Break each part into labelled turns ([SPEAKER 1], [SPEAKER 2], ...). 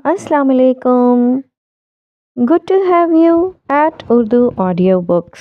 [SPEAKER 1] Assalamu alaikum. Good to have you at Urdu Audio Books.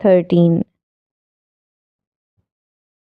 [SPEAKER 1] 13।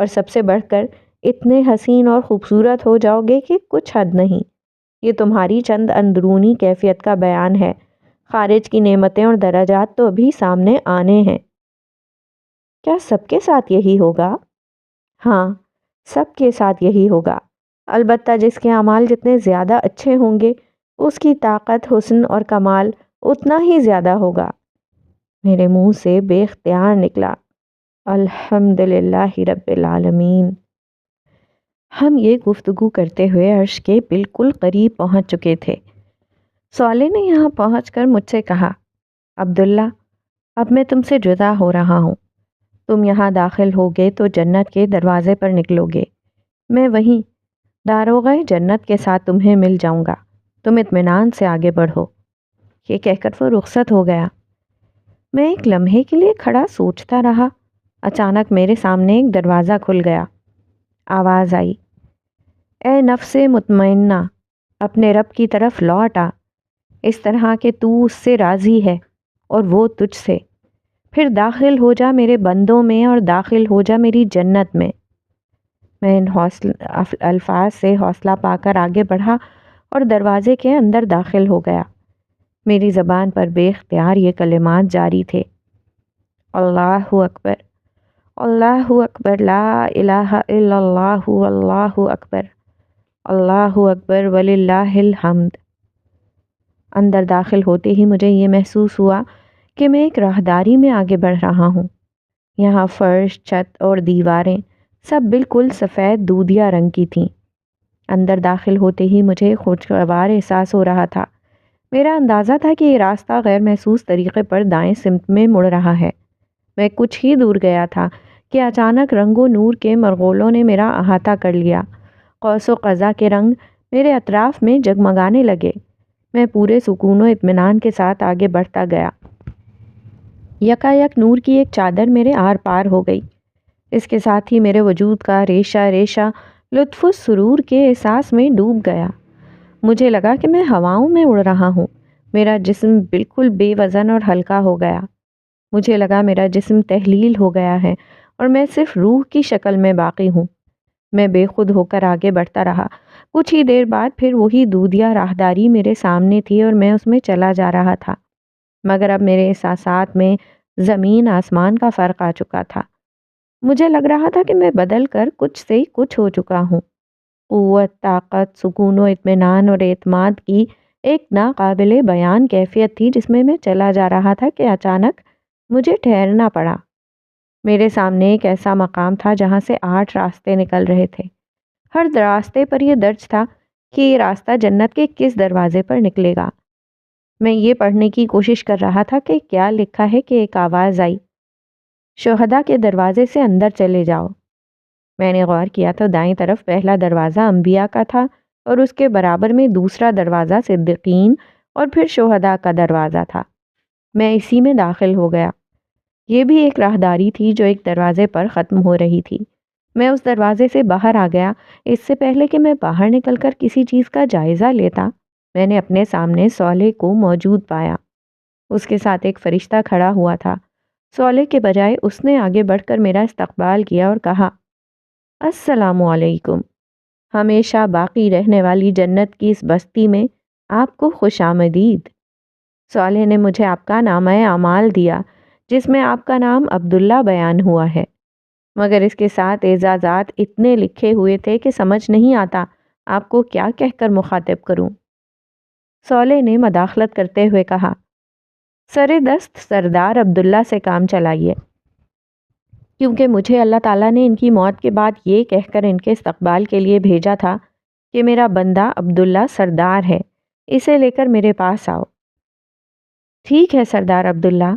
[SPEAKER 1] اور سب سے بڑھ کر اتنے حسین اور خوبصورت ہو جاؤ گے کہ کچھ حد نہیں۔ یہ تمہاری چند اندرونی کیفیت کا بیان ہے، خارج کی نعمتیں اور درجات تو ابھی سامنے آنے ہیں۔ کیا سب کے ساتھ یہی ہوگا؟ ہاں، سب کے ساتھ یہی ہوگا، البتہ جس کے اعمال جتنے زیادہ اچھے ہوں گے اس کی طاقت، حسن اور کمال اتنا ہی زیادہ ہوگا۔ میرے منہ سے بے اختیار نکلا، الحمدللہ رب العالمین۔ ہم یہ گفتگو کرتے ہوئے عرش کے بالکل قریب پہنچ چکے تھے۔ صالح نے یہاں پہنچ کر مجھ سے کہا، عبداللہ، اب میں تم سے جدا ہو رہا ہوں۔ تم یہاں داخل ہوگے تو جنت کے دروازے پر نکلو گے، میں وہیں داروغہ جنت کے ساتھ تمہیں مل جاؤں گا، تم اطمینان سے آگے بڑھو۔ یہ کہہ کر وہ رخصت ہو گیا۔ میں ایک لمحے کے لیے کھڑا سوچتا رہا۔ اچانک میرے سامنے ایک دروازہ کھل گیا۔ آواز آئی، اے نفس مطمئنہ، اپنے رب کی طرف لوٹ آ، اس طرح کہ تو اس سے راضی ہے اور وہ تجھ سے، پھر داخل ہو جا میرے بندوں میں اور داخل ہو جا میری جنت میں۔ میں ان الفاظ سے حوصلہ پا کر آگے بڑھا اور دروازے کے اندر داخل ہو گیا۔ میری زبان پر بے اختیار یہ کلمات جاری تھے، اللہ اکبر، اللہ اکبر، لا الہ الا اللہ، اللہ اکبر، اللہ اکبر وللہ الحمد۔ اندر داخل ہوتے ہی مجھے یہ محسوس ہوا کہ میں ایک راہداری میں آگے بڑھ رہا ہوں۔ یہاں فرش، چھت اور دیواریں سب بالکل سفید دودھیا رنگ کی تھیں۔ اندر داخل ہوتے ہی مجھے خوشگوار احساس ہو رہا تھا۔ میرا اندازہ تھا کہ یہ راستہ غیر محسوس طریقے پر دائیں سمت میں مڑ رہا ہے۔ میں کچھ ہی دور گیا تھا کہ اچانک رنگ و نور کے مرغولوں نے میرا احاطہ کر لیا۔ قوس و قزح کے رنگ میرے اطراف میں جگمگانے لگے۔ میں پورے سکون و اطمینان کے ساتھ آگے بڑھتا گیا۔ یکایک نور کی ایک چادر میرے آر پار ہو گئی۔ اس کے ساتھ ہی میرے وجود کا ریشہ ریشہ لطف و سرور کے احساس میں ڈوب گیا۔ مجھے لگا کہ میں ہواؤں میں اڑ رہا ہوں۔ میرا جسم بالکل بے وزن اور ہلکا ہو گیا۔ مجھے لگا میرا جسم تحلیل ہو گیا ہے اور میں صرف روح کی شکل میں باقی ہوں۔ میں بے خود ہو کر آگے بڑھتا رہا۔ کچھ ہی دیر بعد پھر وہی دودھیا راہداری میرے سامنے تھی اور میں اس میں چلا جا رہا تھا، مگر اب میرے احساسات میں زمین آسمان کا فرق آ چکا تھا۔ مجھے لگ رہا تھا کہ میں بدل کر کچھ سے کچھ ہو چکا ہوں۔ قوت، طاقت، سکون و اطمینان اور اعتماد کی ایک ناقابل بیان کیفیت تھی جس میں چلا جا رہا تھا کہ اچانک مجھے ٹھہرنا پڑا۔ میرے سامنے ایک ایسا مقام تھا جہاں سے 8 راستے نکل رہے تھے۔ ہر راستے پر یہ درج تھا کہ یہ راستہ جنت کے کس دروازے پر نکلے گا۔ میں یہ پڑھنے کی کوشش کر رہا تھا کہ کیا لکھا ہے کہ ایک آواز آئی، شہداء کے دروازے سے اندر چلے جاؤ۔ میں نے غور کیا تو دائیں طرف پہلا دروازہ انبیاء کا تھا اور اس کے برابر میں دوسرا دروازہ صدیقین اور پھر شہداء کا دروازہ تھا۔ میں اسی میں داخل ہو گیا۔ یہ بھی ایک راہداری تھی جو ایک دروازے پر ختم ہو رہی تھی۔ میں اس دروازے سے باہر آ گیا۔ اس سے پہلے کہ میں باہر نکل کر کسی چیز کا جائزہ لیتا، میں نے اپنے سامنے صالح کو موجود پایا۔ اس کے ساتھ ایک فرشتہ کھڑا ہوا تھا۔ صالح کے بجائے اس نے آگے بڑھ کر میرا استقبال کیا اور کہا، السلام علیکم، ہمیشہ باقی رہنے والی جنت کی اس بستی میں آپ کو خوش آمدید۔ صالح نے مجھے آپ کا نامہ اعمال دیا جس میں آپ کا نام عبداللہ بیان ہوا ہے، مگر اس کے ساتھ اعزازات اتنے لکھے ہوئے تھے کہ سمجھ نہیں آتا آپ کو کیا کہہ کر مخاطب کروں۔ صالح نے مداخلت کرتے ہوئے کہا، سر دست سردار عبداللہ سے کام چلائیے، کیونکہ مجھے اللہ تعالیٰ نے ان کی موت کے بعد یہ کہہ کر ان کے استقبال کے لیے بھیجا تھا کہ میرا بندہ عبداللہ سردار ہے، اسے لے کر میرے پاس آؤ۔ ٹھیک ہے سردار عبداللہ،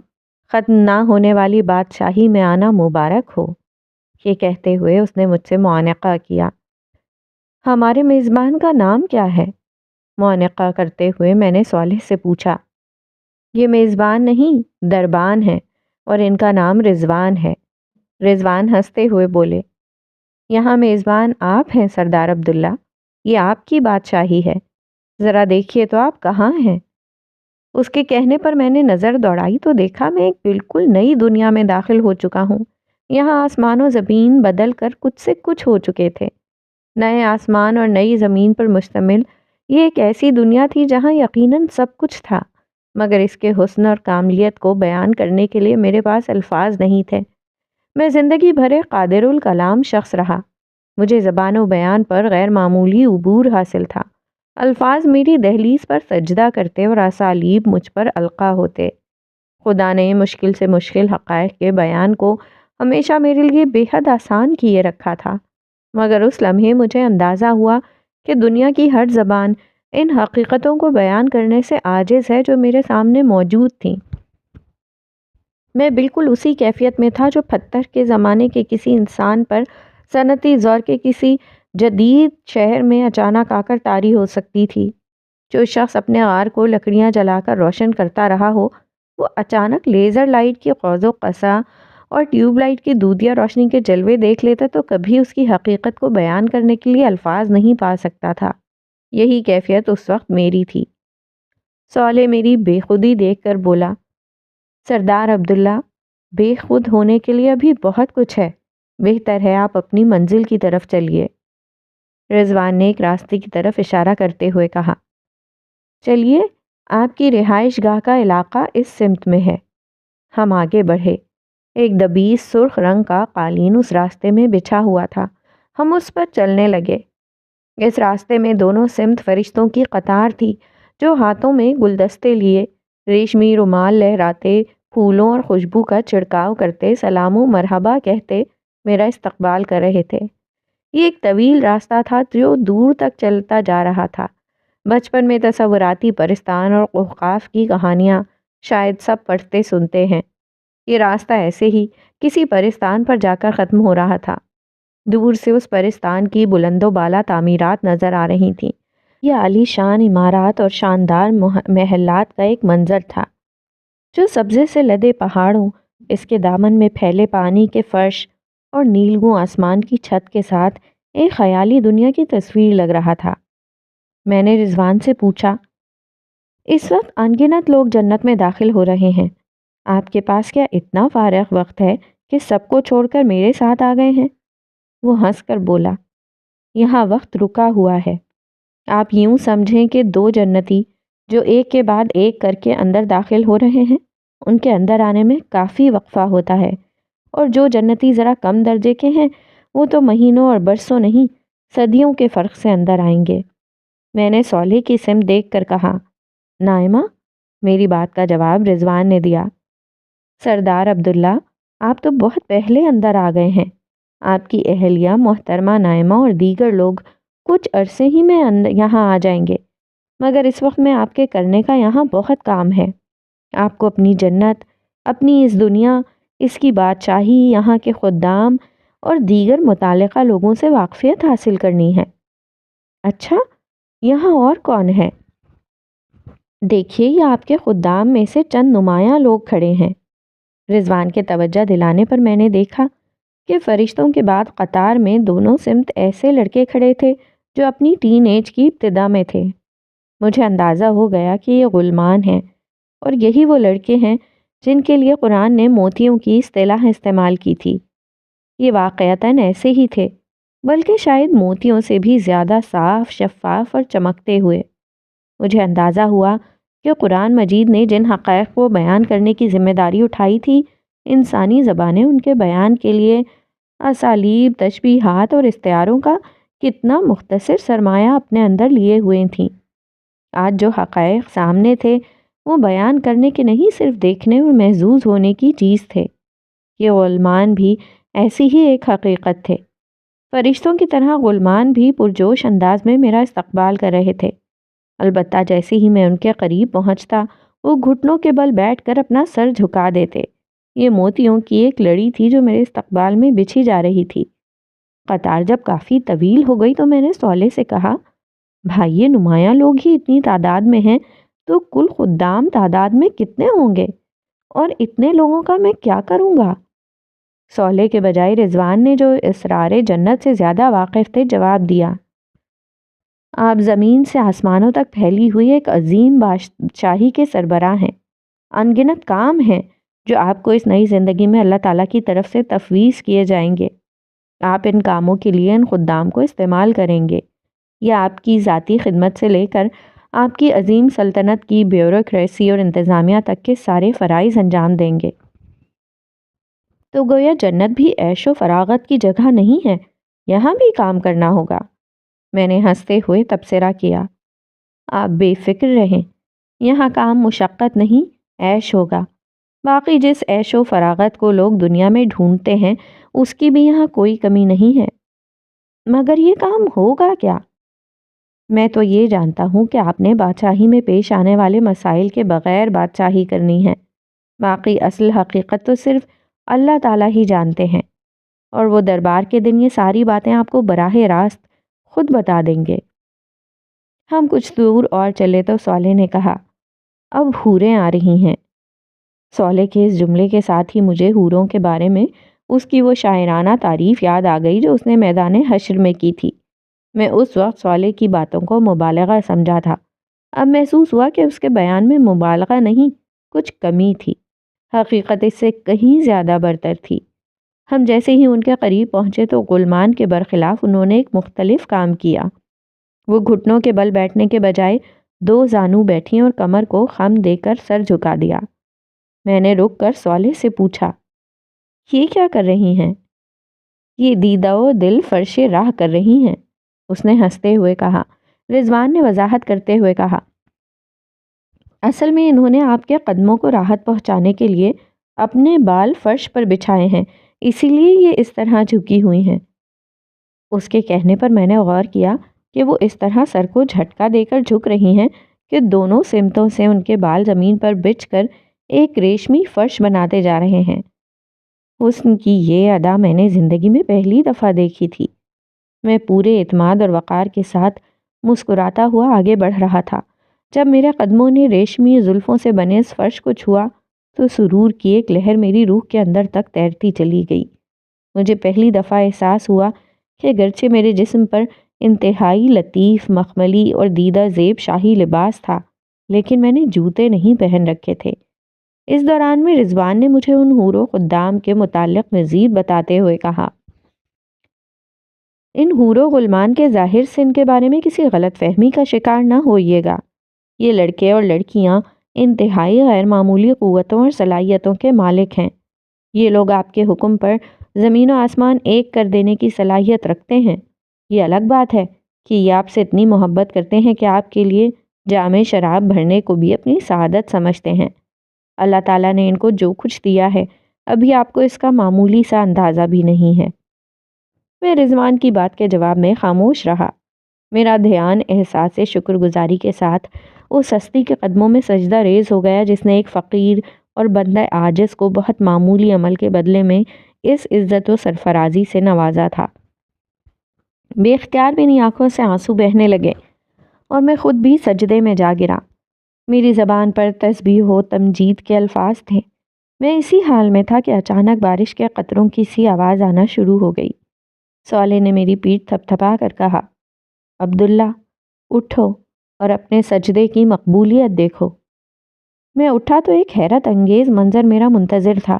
[SPEAKER 1] ختم نہ ہونے والی بادشاہی میں آنا مبارک ہو۔ یہ کہتے ہوئے اس نے مجھ سے معانقہ کیا۔ ہمارے میزبان کا نام کیا ہے؟ معانقہ کرتے ہوئے میں نے صالح سے پوچھا۔ یہ میزبان نہیں، دربان ہے اور ان کا نام رضوان ہے۔ رضوان ہنستے ہوئے بولے، یہاں میزبان آپ ہیں سردار عبداللہ، یہ آپ کی بادشاہی ہے، ذرا دیکھیے تو آپ کہاں ہیں۔ اس کے کہنے پر میں نے نظر دوڑائی تو دیکھا میں ایک بالکل نئی دنیا میں داخل ہو چکا ہوں۔ یہاں آسمان و زمین بدل کر کچھ سے کچھ ہو چکے تھے۔ نئے آسمان اور نئی زمین پر مشتمل یہ ایک ایسی دنیا تھی جہاں یقیناً سب کچھ تھا، مگر اس کے حسن اور کاملیت کو بیان کرنے کے لیے میرے پاس الفاظ نہیں تھے۔ میں زندگی بھر ایک قادر الکلام شخص رہا۔ مجھے زبان و بیان پر غیر معمولی عبور حاصل تھا۔ الفاظ میری دہلیز پر سجدہ کرتے اور اسالیب مجھ پر القا ہوتے۔ خدا نے مشکل سے مشکل حقائق کے بیان کو ہمیشہ میرے لیے بے حد آسان کیے رکھا تھا، مگر اس لمحے مجھے اندازہ ہوا کہ دنیا کی ہر زبان ان حقیقتوں کو بیان کرنے سے عاجز ہے جو میرے سامنے موجود تھیں۔ میں بالکل اسی کیفیت میں تھا جو پتھر کے زمانے کے کسی انسان پر صنعتی زور کے کسی جدید شہر میں اچانک آ کر طاری ہو سکتی تھی۔ جو شخص اپنے غار کو لکڑیاں جلا کر روشن کرتا رہا ہو، وہ اچانک لیزر لائٹ کی قوس و قزح اور ٹیوب لائٹ کی دودھیا روشنی کے جلوے دیکھ لیتا تو کبھی اس کی حقیقت کو بیان کرنے کے لیے الفاظ نہیں پا سکتا تھا۔ یہی کیفیت اس وقت میری تھی۔ صالح میری بے خودی دیکھ کر بولا، سردار عبداللہ، بے خود ہونے کے لیے ابھی بہت کچھ ہے، بہتر ہے آپ اپنی منزل کی طرف چلیے۔ رضوان نے ایک راستے کی طرف اشارہ کرتے ہوئے کہا، چلیے، آپ کی رہائش گاہ کا علاقہ اس سمت میں ہے۔ ہم آگے بڑھے۔ ایک دبیس سرخ رنگ کا قالین اس راستے میں بچھا ہوا تھا۔ ہم اس پر چلنے لگے۔ اس راستے میں دونوں سمت فرشتوں کی قطار تھی جو ہاتھوں میں گلدستے لیے، ریشمی رومال لہراتے، پھولوں اور خوشبو کا چھڑکاؤ کرتے، سلام و مرحبا کہتے میرا استقبال کر رہے تھے۔ یہ ایک طویل راستہ تھا جو دور تک چلتا جا رہا تھا۔ بچپن میں تصوراتی پرستان اور اوقاف کی کہانیاں شاید سب پڑھتے سنتے ہیں۔ یہ راستہ ایسے ہی کسی پرستان پر جا کر ختم ہو رہا تھا۔ دور سے اس پرستان کی بلند و بالا تعمیرات نظر آ رہی تھیں۔ یہ عالی شان عمارات اور شاندار محلات کا ایک منظر تھا جو سبزے سے لدے پہاڑوں، اس کے دامن میں پھیلے پانی کے فرش اور نیلگوں آسمان کی چھت کے ساتھ ایک خیالی دنیا کی تصویر لگ رہا تھا۔ میں نے رضوان سے پوچھا، اس وقت انگنت لوگ جنت میں داخل ہو رہے ہیں، آپ کے پاس کیا اتنا فارغ وقت ہے کہ سب کو چھوڑ کر میرے ساتھ آ گئے ہیں؟ وہ ہنس کر بولا، یہاں وقت رکا ہوا ہے۔ آپ یوں سمجھیں کہ دو جنتی جو ایک کے بعد ایک کر کے اندر داخل ہو رہے ہیں، ان کے اندر آنے میں کافی وقفہ ہوتا ہے، اور جو جنتی ذرا کم درجے کے ہیں وہ تو مہینوں اور برسوں نہیں، صدیوں کے فرق سے اندر آئیں گے۔ میں نے صالح کی سمت دیکھ کر کہا، نائمہ؟ میری بات کا جواب رضوان نے دیا، سردار عبداللہ، آپ تو بہت پہلے اندر آ گئے ہیں۔ آپ کی اہلیہ محترمہ نائمہ اور دیگر لوگ کچھ عرصے ہی میں یہاں آ جائیں گے، مگر اس وقت میں آپ کے کرنے کا یہاں بہت کام ہے۔ آپ کو اپنی جنت، اپنی اس دنیا، اس کی بادشاہی، یہاں کے خدام اور دیگر متعلقہ لوگوں سے واقفیت حاصل کرنی ہے۔ اچھا، یہاں اور کون ہے؟ دیکھیے، یہ آپ کے خدام میں سے چند نمایاں لوگ کھڑے ہیں۔ رضوان کے توجہ دلانے پر میں نے دیکھا کہ فرشتوں کے بعد قطار میں دونوں سمت ایسے لڑکے کھڑے تھے جو اپنی ٹین ایج کی ابتدا میں تھے۔ مجھے اندازہ ہو گیا کہ یہ غلمان ہیں، اور یہی وہ لڑکے ہیں جن کے لیے قرآن نے موتیوں کی اصطلاح استعمال کی تھی۔ یہ واقعتاً ایسے ہی تھے، بلکہ شاید موتیوں سے بھی زیادہ صاف، شفاف اور چمکتے ہوئے۔ مجھے اندازہ ہوا کہ قرآن مجید نے جن حقائق کو بیان کرنے کی ذمہ داری اٹھائی تھی، انسانی زبانیں ان کے بیان کے لیے اسالیب، تشبیہات اور استعاروں کا کتنا مختصر سرمایہ اپنے اندر لیے ہوئے تھیں۔ آج جو حقائق سامنے تھے وہ بیان کرنے کے نہیں، صرف دیکھنے اور محظوظ ہونے کی چیز تھے۔ یہ غلمان بھی ایسی ہی ایک حقیقت تھے۔ فرشتوں کی طرح غلمان بھی پرجوش انداز میں میرا استقبال کر رہے تھے، البتہ جیسے ہی میں ان کے قریب پہنچتا وہ گھٹنوں کے بل بیٹھ کر اپنا سر جھکا دیتے۔ یہ موتیوں کی ایک لڑی تھی جو میرے استقبال میں بچھی جا رہی تھی۔ قطار جب کافی طویل ہو گئی تو میں نے صالح سے کہا، بھائی، یہ نمایاں لوگ ہی اتنی تعداد میں ہیں تو کل خدام تعداد میں کتنے ہوں گے، اور اتنے لوگوں کا میں کیا کروں گا؟ صالح کے بجائے رضوان نے، جو اسرار جنت سے زیادہ واقف تھے، جواب دیا، آپ زمین سے آسمانوں تک پھیلی ہوئی ایک عظیم بادشاہی کے سربراہ ہیں۔ انگنت کام ہیں جو آپ کو اس نئی زندگی میں اللہ تعالیٰ کی طرف سے تفویض کیے جائیں گے۔ آپ ان کاموں کے لیے ان خدام کو استعمال کریں گے یا آپ کی ذاتی خدمت سے لے کر آپ کی عظیم سلطنت کی بیوروکریسی اور انتظامیہ تک کے سارے فرائض انجام دیں گے۔ تو گویا جنت بھی عیش و فراغت کی جگہ نہیں ہے، یہاں بھی کام کرنا ہوگا۔ میں نے ہنستے ہوئے تبصرہ کیا۔ آپ بے فکر رہیں، یہاں کام مشقت نہیں، عیش ہوگا۔ باقی جس عیش و فراغت کو لوگ دنیا میں ڈھونڈتے ہیں اس کی بھی یہاں کوئی کمی نہیں ہے۔ مگر یہ کام ہوگا کیا؟ میں تو یہ جانتا ہوں کہ آپ نے بادشاہی میں پیش آنے والے مسائل کے بغیر بادشاہی کرنی ہے۔ باقی اصل حقیقت تو صرف اللہ تعالیٰ ہی جانتے ہیں، اور وہ دربار کے دن یہ ساری باتیں آپ کو براہ راست خود بتا دیں گے۔ ہم کچھ دور اور چلے تو صالح نے کہا، اب حوریں آ رہی ہیں۔ صالح کے اس جملے کے ساتھ ہی مجھے حوروں کے بارے میں اس کی وہ شاعرانہ تعریف یاد آ گئی جو اس نے میدان حشر میں کی تھی۔ میں اس وقت صالح کی باتوں کو مبالغہ سمجھا تھا، اب محسوس ہوا کہ اس کے بیان میں مبالغہ نہیں، کچھ کمی تھی، حقیقت اس سے کہیں زیادہ برتر تھی۔ ہم جیسے ہی ان کے قریب پہنچے تو غلمان کے برخلاف انہوں نے ایک مختلف کام کیا۔ وہ گھٹنوں کے بل بیٹھنے کے بجائے دو زانو بیٹھی اور کمر کو خم دے کر سر جھکا دیا۔ میں نے رک کر صالح سے پوچھا، یہ کیا کر رہی ہیں؟ یہ دیدہ و دل فرش راہ کر رہی ہیں، اس نے ہنستے ہوئے کہا۔ رضوان نے وضاحت کرتے ہوئے کہا، اصل میں انہوں نے آپ کے قدموں کو راحت پہنچانے کے لیے اپنے بال فرش پر بچھائے ہیں، اسی لیے یہ اس طرح جھکی ہوئی ہیں۔ اس کے کہنے پر میں نے غور کیا کہ وہ اس طرح سر کو جھٹکا دے کر جھک رہی ہیں کہ دونوں سمتوں سے ان کے بال زمین پر بچھ کر ایک ریشمی فرش بناتے جا رہے ہیں۔ حسن کی یہ ادا میں نے زندگی میں پہلی دفعہ دیکھی تھی۔ میں پورے اعتماد اور وقار کے ساتھ مسکراتا ہوا آگے بڑھ رہا تھا۔ جب میرے قدموں نے ریشمی زلفوں سے بنے اس فرش کو چھوا تو سرور کی ایک لہر میری روح کے اندر تک تیرتی چلی گئی۔ مجھے پہلی دفعہ احساس ہوا کہ گرچہ میرے جسم پر انتہائی لطیف مخملی اور دیدہ زیب شاہی لباس تھا، لیکن میں نے جوتے نہیں پہن رکھے تھے۔ اس دوران میں رضوان نے مجھے ان حور و خدام کے متعلق مزید بتاتے ہوئے کہا، ان حور و غلمان کے ظاہر سے ان کے بارے میں کسی غلط فہمی کا شکار نہ ہوئیے گا۔ یہ لڑکے اور لڑکیاں انتہائی غیر معمولی قوتوں اور صلاحیتوں کے مالک ہیں۔ یہ لوگ آپ کے حکم پر زمین و آسمان ایک کر دینے کی صلاحیت رکھتے ہیں۔ یہ الگ بات ہے کہ یہ آپ سے اتنی محبت کرتے ہیں کہ آپ کے لیے جام شراب بھرنے کو بھی اپنی سعادت سمجھتے ہیں۔ اللہ تعالیٰ نے ان کو جو کچھ دیا ہے ابھی آپ کو اس کا معمولی سا اندازہ بھی نہیں ہے۔ میں رضوان کی بات کے جواب میں خاموش رہا۔ میرا دھیان احساس شکر گزاری کے ساتھ اس ہستی کے قدموں میں سجدہ ریز ہو گیا جس نے ایک فقیر اور بندہ عاجز کو بہت معمولی عمل کے بدلے میں اس عزت و سرفرازی سے نوازا تھا۔ بے اختیار میری آنکھوں سے آنسو بہنے لگے اور میں خود بھی سجدے میں جا گرا۔ میری زبان پر تسبیح و تمجید کے الفاظ تھے۔ میں اسی حال میں تھا کہ اچانک بارش کے قطروں کی سی آواز آنا شروع ہو گئی۔ صالح نے میری پیٹھ تھپ تھپا کر کہا، عبداللہ اٹھو اور اپنے سجدے کی مقبولیت دیکھو۔ میں اٹھا تو ایک حیرت انگیز منظر میرا منتظر تھا۔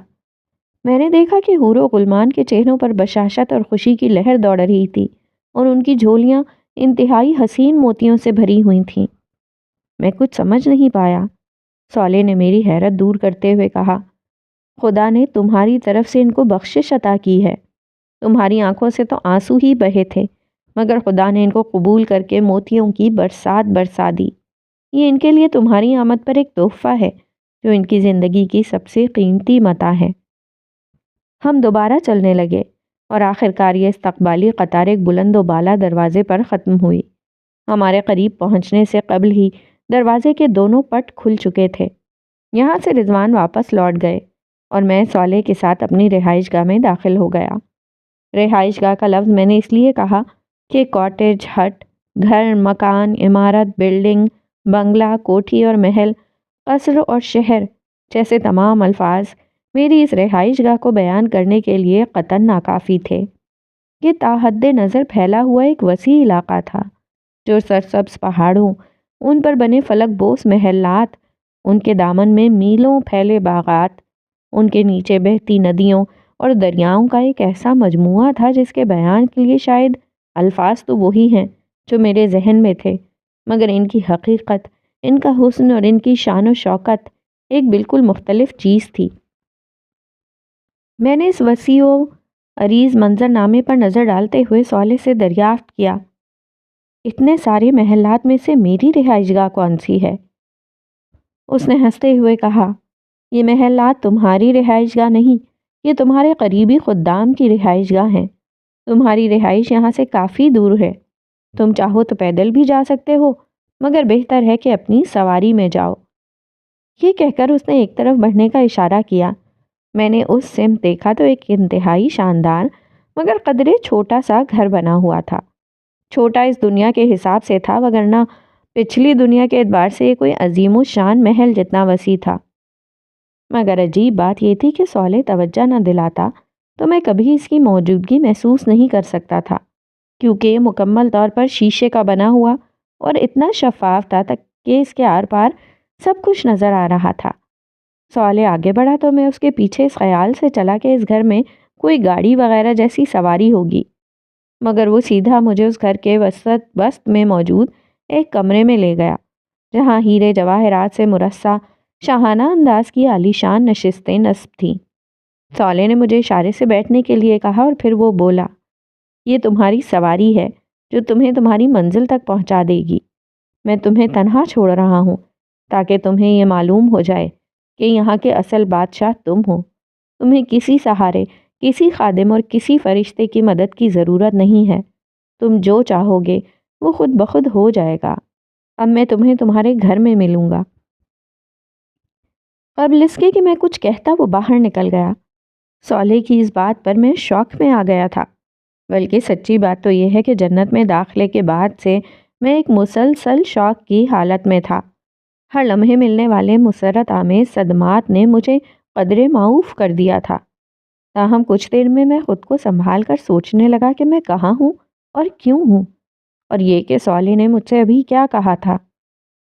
[SPEAKER 1] میں نے دیکھا کہ حور و غلمان کے چہروں پر بشاشت اور خوشی کی لہر دوڑ رہی تھی اور ان کی جھولیاں انتہائی حسین موتیوں سے بھری ہوئی تھیں۔ میں کچھ سمجھ نہیں پایا۔ صالح نے میری حیرت دور کرتے ہوئے کہا، خدا نے تمہاری طرف سے ان کو بخشش عطا کی ہے۔ تمہاری آنکھوں سے تو آنسو ہی بہے تھے، مگر خدا نے ان کو قبول کر کے موتیوں کی برسات برسا دی۔ یہ ان کے لیے تمہاری آمد پر ایک تحفہ ہے جو ان کی زندگی کی سب سے قیمتی متاع ہے۔ ہم دوبارہ چلنے لگے اور آخرکار یہ استقبالی قطار ایک بلند و بالا دروازے پر ختم ہوئی۔ ہمارے قریب پہنچنے سے قبل ہی دروازے کے دونوں پٹ کھل چکے تھے۔ یہاں سے رضوان واپس لوٹ گئے اور میں صالح کے ساتھ اپنی رہائش گاہ میں داخل ہو گیا۔ رہائش گاہ کا لفظ میں نے اس لیے کہا کہ کاٹیج، ہٹ، گھر، مکان، عمارت، بلڈنگ، بنگلہ، کوٹھی اور محل، قصر اور شہر جیسے تمام الفاظ میری اس رہائش گاہ کو بیان کرنے کے لیے قطعاً ناکافی تھے۔ یہ تاحد نظر پھیلا ہوا ایک وسیع علاقہ تھا جو سرسبز پہاڑوں، ان پر بنے فلک بوس محلات، ان کے دامن میں میلوں پھیلے باغات ان کے نیچے بہتی ندیوں اور دریاؤں کا ایک ایسا مجموعہ تھا جس کے بیان کے لیے شاید الفاظ تو وہی ہیں جو میرے ذہن میں تھے، مگر ان کی حقیقت، ان کا حسن اور ان کی شان و شوکت ایک بالکل مختلف چیز تھی۔ میں نے اس وسیع و عریض منظر نامے پر نظر ڈالتے ہوئے صالح سے دریافت کیا، اتنے سارے محلات میں سے میری رہائش گاہ کون سی ہے؟ اس نے ہنستے ہوئے کہا، یہ محلات تمہاری رہائش گاہ نہیں، یہ تمہارے قریبی خدام کی رہائش گاہ ہیں۔ تمہاری رہائش یہاں سے کافی دور ہے، تم چاہو تو پیدل بھی جا سکتے ہو، مگر بہتر ہے کہ اپنی سواری میں جاؤ۔ یہ کہہ کر اس نے ایک طرف بڑھنے کا اشارہ کیا۔ میں نے اس سمت دیکھا تو ایک انتہائی شاندار مگر قدرے چھوٹا سا گھر بنا ہوا تھا۔ چھوٹا اس دنیا کے حساب سے تھا، وگرنہ پچھلی دنیا کے اعتبار سے یہ کوئی عظیم الشان محل جتنا وسیع تھا۔ مگر عجیب بات یہ تھی کہ صالح توجہ نہ دلاتا تو میں کبھی اس کی موجودگی محسوس نہیں کر سکتا تھا، کیونکہ یہ مکمل طور پر شیشے کا بنا ہوا اور اتنا شفاف تھا تک کہ اس کے آر پار سب کچھ نظر آ رہا تھا۔ صالح آگے بڑھا تو میں اس کے پیچھے اس خیال سے چلا کہ اس گھر میں کوئی گاڑی وغیرہ جیسی سواری ہوگی، مگر وہ سیدھا مجھے اس گھر کے وسط میں موجود ایک کمرے میں لے گیا، جہاں ہیرے جواہرات سے مرصع شاہانہ انداز کی عالیشان نشستیں نصب تھیں۔ صالح نے مجھے اشارے سے بیٹھنے کے لیے کہا اور پھر وہ بولا، یہ تمہاری سواری ہے جو تمہیں تمہاری منزل تک پہنچا دے گی۔ میں تمہیں تنہا چھوڑ رہا ہوں تاکہ تمہیں یہ معلوم ہو جائے کہ یہاں کے اصل بادشاہ تم ہو۔ تمہیں کسی سہارے، کسی خادم اور کسی فرشتے کی مدد کی ضرورت نہیں ہے۔ تم جو چاہو گے وہ خود بخود ہو جائے گا۔ اب میں تمہیں تمہارے گھر میں ملوں گا۔ قبل اس کے کہ میں کچھ کہتا وہ باہر نکل گیا۔ صالح کی اس بات پر میں شوق میں آ گیا تھا، بلکہ سچی بات تو یہ ہے کہ جنت میں داخلے کے بعد سے میں ایک مسلسل شوق کی حالت میں تھا۔ ہر لمحے ملنے والے مسرت آمیز صدمات نے مجھے قدرے معوف کر دیا تھا۔ تاہم کچھ دیر میں خود کو سنبھال کر سوچنے لگا کہ میں کہاں ہوں اور کیوں ہوں، اور یہ کہ صالح نے مجھ سے ابھی کیا کہا تھا۔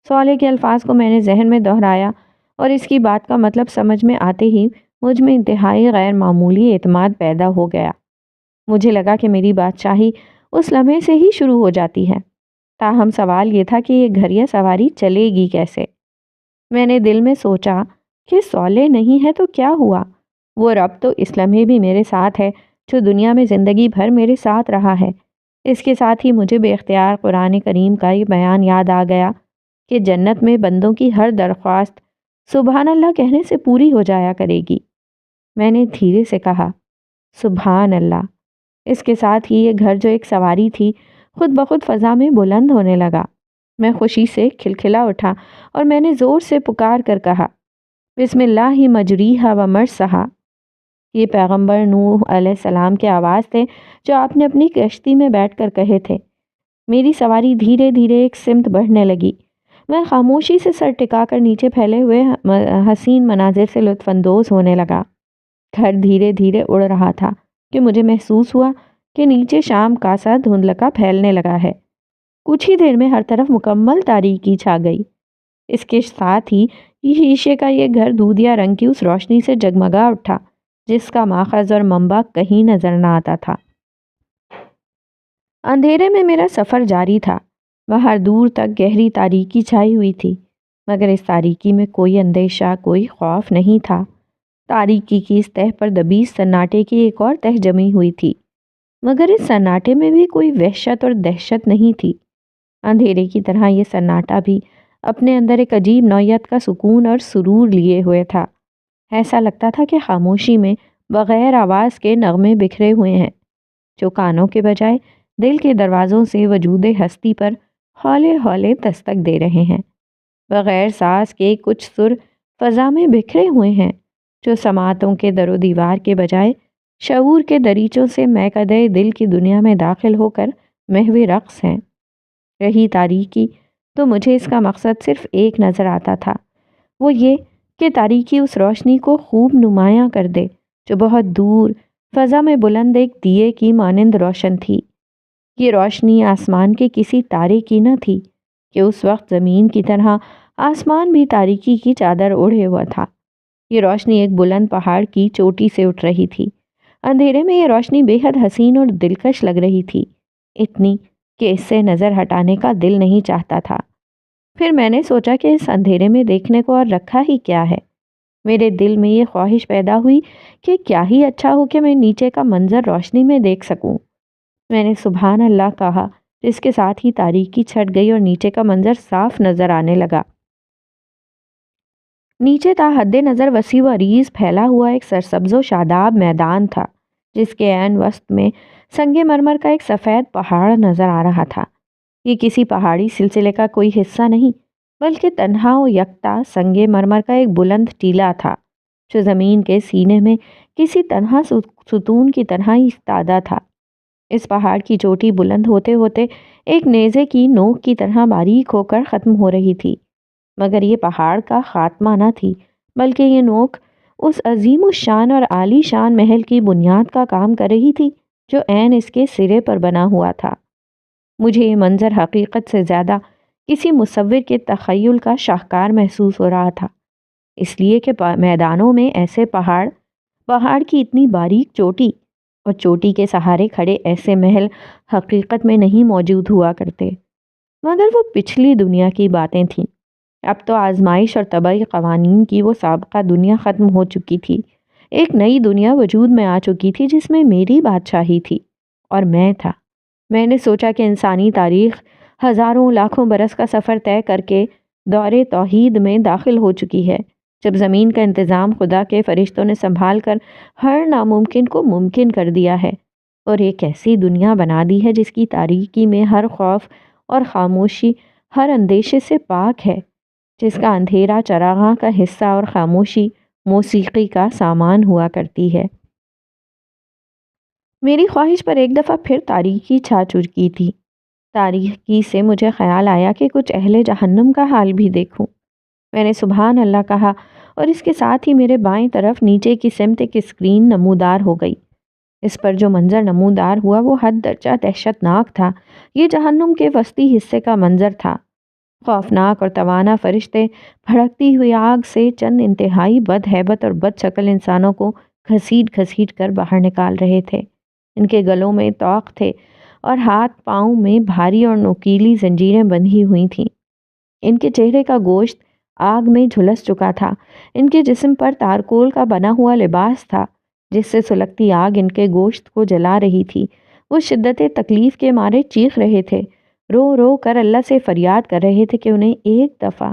[SPEAKER 1] صالح کے الفاظ کو میں نے ذہن میں دہرایا اور اس کی بات کا مطلب سمجھ میں آتے ہی مجھ میں انتہائی غیر معمولی اعتماد پیدا ہو گیا۔ مجھے لگا کہ میری بادشاہی اس لمحے سے ہی شروع ہو جاتی ہے۔ تاہم سوال یہ تھا کہ یہ گھر یا سواری چلے گی کیسے؟ میں نے دل میں سوچا کہ صالح نہیں ہے تو کیا ہوا؟ وہ رب تو اس لمحے بھی میرے ساتھ ہے جو دنیا میں زندگی بھر میرے ساتھ رہا ہے۔ اس کے ساتھ ہی مجھے بے اختیار قرآن کریم کا یہ بیان یاد آ گیا کہ جنت میں بندوں کی ہر درخواست سبحان اللہ کہنے سے پوری ہو جایا کرے گی۔ میں نے دھیرے سے کہا، سبحان اللہ۔ اس کے ساتھ ہی یہ گھر جو ایک سواری تھی خود بخود فضا میں بلند ہونے لگا۔ میں خوشی سے کھلکھلا اٹھا اور میں نے زور سے پکار کر کہا، بسم اللہ مجریہا و مرسہا۔ یہ پیغمبر نوح علیہ السلام کے آواز تھے جو آپ نے اپنی کشتی میں بیٹھ کر کہے تھے۔ میری سواری دھیرے دھیرے ایک سمت بڑھنے لگی۔ میں خاموشی سے سر ٹکا کر نیچے پھیلے ہوئے حسین مناظر سے لطف اندوز ہونے لگا۔ گھر دھیرے دھیرے اڑ رہا تھا کہ مجھے محسوس ہوا کہ نیچے شام کا سا دھندلکا پھیلنے لگا ہے۔ کچھ ہی دیر میں ہر طرف مکمل تاریکی چھا گئی۔ اس کے ساتھ ہی شیشے کا یہ گھر دودھیا رنگ کی اس روشنی سے جگمگا اٹھا جس کا ماخذ اور منبع کہیں نظر نہ آتا تھا۔ اندھیرے میں میرا سفر جاری تھا۔ باہر دور تک گہری تاریکی چھائی ہوئی تھی، مگر اس تاریکی میں کوئی اندیشہ، کوئی خوف نہیں تھا۔ تاریکی کی اس تہہ پر دبیس سناٹے کی ایک اور تہہ جمی ہوئی تھی، مگر اس سناٹے میں بھی کوئی وحشت اور دہشت نہیں تھی۔ اندھیرے کی طرح یہ سناٹا بھی اپنے اندر ایک عجیب نوعیت کا سکون اور سرور لیے ہوئے تھا۔ ایسا لگتا تھا کہ خاموشی میں بغیر آواز کے نغمے بکھرے ہوئے ہیں جو کانوں کے بجائے دل کے دروازوں سے وجود ہستی پر ہولے ہولے دستک دے رہے ہیں۔ بغیر ساز کے کچھ سر فضا میں بکھرے ہوئے ہیں جو سماعتوں کے در و دیوار کے بجائے شعور کے دریچوں سے میکدے دل کی دنیا میں داخل ہو کر محو رقص ہیں۔ رہی تاریکی تو مجھے اس کا مقصد صرف ایک نظر آتا تھا، وہ یہ کہ تاریکی اس روشنی کو خوب نمایاں کر دے جو بہت دور فضا میں بلند ایک دیے کی مانند روشن تھی۔ یہ روشنی آسمان کے کسی تارے کی نہ تھی کہ اس وقت زمین کی طرح آسمان بھی تاریکی کی چادر اوڑھے ہوا تھا۔ یہ روشنی ایک بلند پہاڑ کی چوٹی سے اٹھ رہی تھی۔ اندھیرے میں یہ روشنی بے حد حسین اور دلکش لگ رہی تھی، اتنی کہ اس سے نظر ہٹانے کا دل نہیں چاہتا تھا۔ پھر میں نے سوچا کہ اس اندھیرے میں دیکھنے کو اور رکھا ہی کیا ہے۔ میرے دل میں یہ خواہش پیدا ہوئی کہ کیا ہی اچھا ہو کہ میں نیچے کا منظر روشنی میں دیکھ سکوں۔ میں نے سبحان اللہ کہا، جس کے ساتھ ہی تاریکی چھٹ گئی اور نیچے کا منظر صاف نظر آنے لگا۔ نیچے تا حد نظر وسیع و عریض پھیلا ہوا ایک سرسبز و شاداب میدان تھا، جس کے عین وسط میں سنگ مرمر کا ایک سفید پہاڑ نظر آ رہا تھا۔ یہ کسی پہاڑی سلسلے کا کوئی حصہ نہیں، بلکہ تنہا و یکتا سنگ مرمر کا ایک بلند ٹیلہ تھا، جو زمین کے سینے میں کسی تنہا ستون کی طرح ایستادہ تھا۔ اس پہاڑ کی چوٹی بلند ہوتے ہوتے ایک نیزے کی نوک کی طرح باریک ہو کر ختم ہو رہی تھی، مگر یہ پہاڑ کا خاتمہ نہ تھی، بلکہ یہ نوک اس عظیم الشان اور عالی شان محل کی بنیاد کا کام کر رہی تھی، جو عین اس کے سرے پر بنا ہوا تھا۔ مجھے یہ منظر حقیقت سے زیادہ کسی مصور کے تخیل کا شاہکار محسوس ہو رہا تھا، اس لیے کہ میدانوں میں ایسے پہاڑ کی اتنی باریک چوٹی اور چوٹی کے سہارے کھڑے ایسے محل حقیقت میں نہیں موجود ہوا کرتے، مگر وہ پچھلی دنیا کی باتیں تھیں۔ اب تو آزمائش اور طبعی قوانین کی وہ سابقہ دنیا ختم ہو چکی تھی، ایک نئی دنیا وجود میں آ چکی تھی جس میں میری بادشاہی تھی اور میں تھا۔ میں نے سوچا کہ انسانی تاریخ ہزاروں لاکھوں برس کا سفر طے کر کے دور توحید میں داخل ہو چکی ہے، جب زمین کا انتظام خدا کے فرشتوں نے سنبھال کر ہر ناممکن کو ممکن کر دیا ہے، اور ایک ایسی دنیا بنا دی ہے جس کی تاریکی میں ہر خوف اور خاموشی ہر اندیشے سے پاک ہے، جس کا اندھیرا چراغاں کا حصہ اور خاموشی موسیقی کا سامان ہوا کرتی ہے۔ میری خواہش پر ایک دفعہ پھر تاریکی چھا چکی تھی۔ تاریکی سے مجھے خیال آیا کہ کچھ اہل جہنم کا حال بھی دیکھوں۔ میں نے سبحان اللہ کہا، اور اس کے ساتھ ہی میرے بائیں طرف نیچے کی سمت ایک اسکرین نمودار ہو گئی۔ اس پر جو منظر نمودار ہوا وہ حد درجہ دہشت ناک تھا۔ یہ جہنم کے وسطی حصے کا منظر تھا۔ خوفناک اور توانا فرشتے بھڑکتی ہوئی آگ سے چند انتہائی بد ہیبت اور بد شکل انسانوں کو گھسیٹ گھسیٹ کر باہر نکال رہے تھے۔ ان کے گلوں میں طوق تھے اور ہاتھ پاؤں میں بھاری اور نوکیلی زنجیریں بندھی ہوئی تھیں۔ ان کے چہرے کا گوشت آگ میں جھلس چکا تھا۔ ان کے جسم پر تارکول کا بنا ہوا لباس تھا، جس سے سلگتی آگ ان کے گوشت کو جلا رہی تھی۔ وہ شدت تکلیف کے مارے چیخ رہے تھے، رو رو کر اللہ سے فریاد کر رہے تھے کہ انہیں ایک دفعہ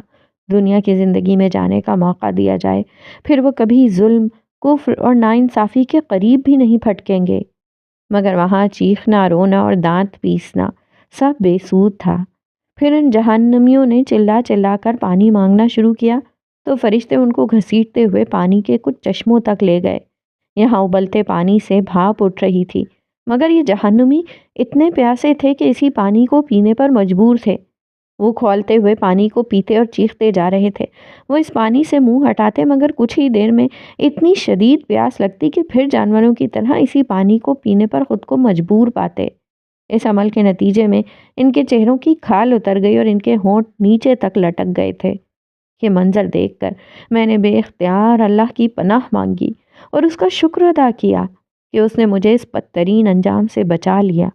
[SPEAKER 1] دنیا کی زندگی میں جانے کا موقع دیا جائے، پھر وہ کبھی ظلم، کفر اور ناانصافی کے قریب بھی نہیں پھٹکیں گے۔ مگر وہاں چیخنا، رونا اور دانت پیسنا سب بے سود تھا۔ پھر ان جہنمیوں نے چلا چلا کر پانی مانگنا شروع کیا، تو فرشتے ان کو گھسیٹتے ہوئے پانی کے کچھ چشموں تک لے گئے۔ یہاں ابلتے پانی سے بھاپ اٹھ رہی تھی، مگر یہ جہنمی اتنے پیاسے تھے کہ اسی پانی کو پینے پر مجبور تھے۔ وہ کھولتے ہوئے پانی کو پیتے اور چیختے جا رہے تھے۔ وہ اس پانی سے منہ ہٹاتے، مگر کچھ ہی دیر میں اتنی شدید پیاس لگتی کہ پھر جانوروں کی طرح اسی پانی کو پینے پر خود کو مجبور پاتے۔ اس عمل کے نتیجے میں ان کے چہروں کی کھال اتر گئی اور ان کے ہونٹ نیچے تک لٹک گئے تھے۔ یہ منظر دیکھ کر میں نے بے اختیار اللہ کی پناہ مانگی اور اس کا شکر ادا کیا کہ اس نے مجھے اس بدترین انجام سے بچا لیا۔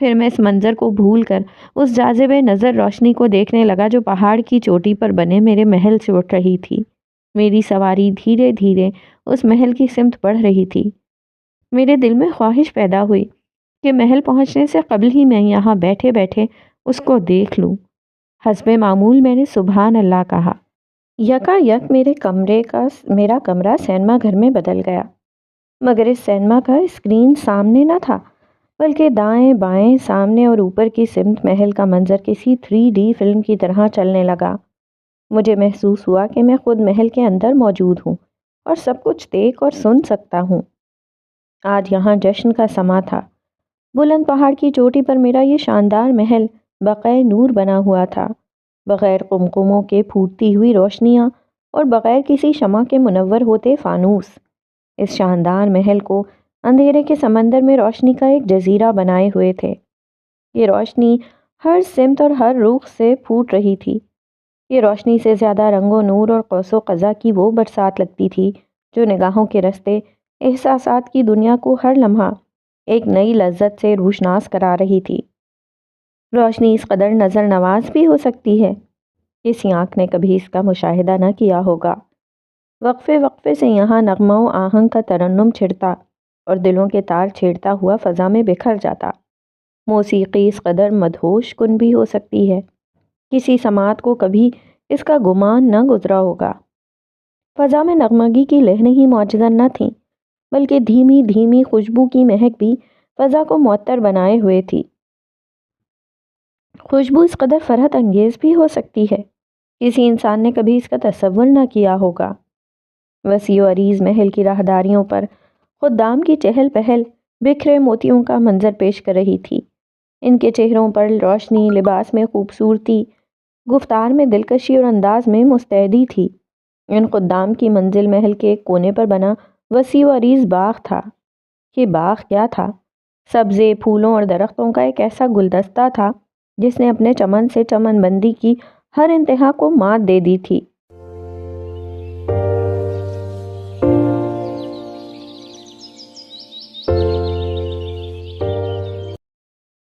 [SPEAKER 1] پھر میں اس منظر کو بھول کر اس جاذب نظر روشنی کو دیکھنے لگا جو پہاڑ کی چوٹی پر بنے میرے محل سے اٹھ رہی تھی۔ میری سواری دھیرے دھیرے اس محل کی سمت بڑھ رہی تھی۔ میرے دل میں خواہش پیدا ہوئی کہ محل پہنچنے سے قبل ہی میں یہاں بیٹھے بیٹھے اس کو دیکھ لوں۔ حسب معمول میں نے سبحان اللہ کہا۔ یکا یک میرا کمرہ سینما گھر میں بدل گیا، مگر اس سینما کا اسکرین سامنے نہ تھا، بلکہ دائیں بائیں، سامنے اور اوپر کی سمت محل کا منظر کسی 3D فلم کی طرح چلنے لگا۔ مجھے محسوس ہوا کہ میں خود محل کے اندر موجود ہوں اور سب کچھ دیکھ اور سن سکتا ہوں۔ آج یہاں جشن کا سماں تھا۔ بلند پہاڑ کی چوٹی پر میرا یہ شاندار محل بقائے نور بنا ہوا تھا، بغیر قمقموں کے پھوٹتی ہوئی روشنیاں اور بغیر کسی شمع کے منور ہوتے فانوس۔ اس شاندار محل کو اندھیرے کے سمندر میں روشنی کا ایک جزیرہ بنائے ہوئے تھے۔ یہ روشنی ہر سمت اور ہر رخ سے پھوٹ رہی تھی۔ یہ روشنی سے زیادہ رنگ و نور اور قوس و قزح کی وہ برسات لگتی تھی جو نگاہوں کے رستے احساسات کی دنیا کو ہر لمحہ ایک نئی لذت سے روشناس کرا رہی تھی۔ روشنی اس قدر نظر نواز بھی ہو سکتی ہے، کسی آنکھ نے کبھی اس کا مشاہدہ نہ کیا ہوگا۔ وقفے وقفے سے یہاں نغمہ و آہنگ کا ترنم چھڑتا اور دلوں کے تار چھیڑتا ہوا فضا میں بکھر جاتا۔ موسیقی اس قدر مدہوش کن بھی ہو سکتی ہے، کسی سماعت کو کبھی اس کا گمان نہ گزرا ہوگا۔ فضا میں نغمگی کی لہریں ہی معجزہ نہ تھیں، بلکہ دھیمی دھیمی خوشبو کی مہک بھی فضا کو معطر بنائے ہوئے تھی۔ خوشبو اس قدر فرحت انگیز بھی ہو سکتی ہے، کسی انسان نے کبھی اس کا تصور نہ کیا ہوگا۔ وسیع و عریض محل کی راہداریوں پر خدام کی چہل پہل بکھرے موتیوں کا منظر پیش کر رہی تھی۔ ان کے چہروں پر روشنی، لباس میں خوبصورتی، گفتار میں دلکشی اور انداز میں مستعدی تھی۔ ان خدام کی منزل محل کے ایک کونے پر بنا وسیع و عریض باغ تھا۔ یہ باغ کیا تھا؟ سبزے، پھولوں اور درختوں کا ایک ایسا گلدستہ تھا جس نے اپنے چمن سے چمن بندی کی ہر انتہا کو مات دے دی تھی۔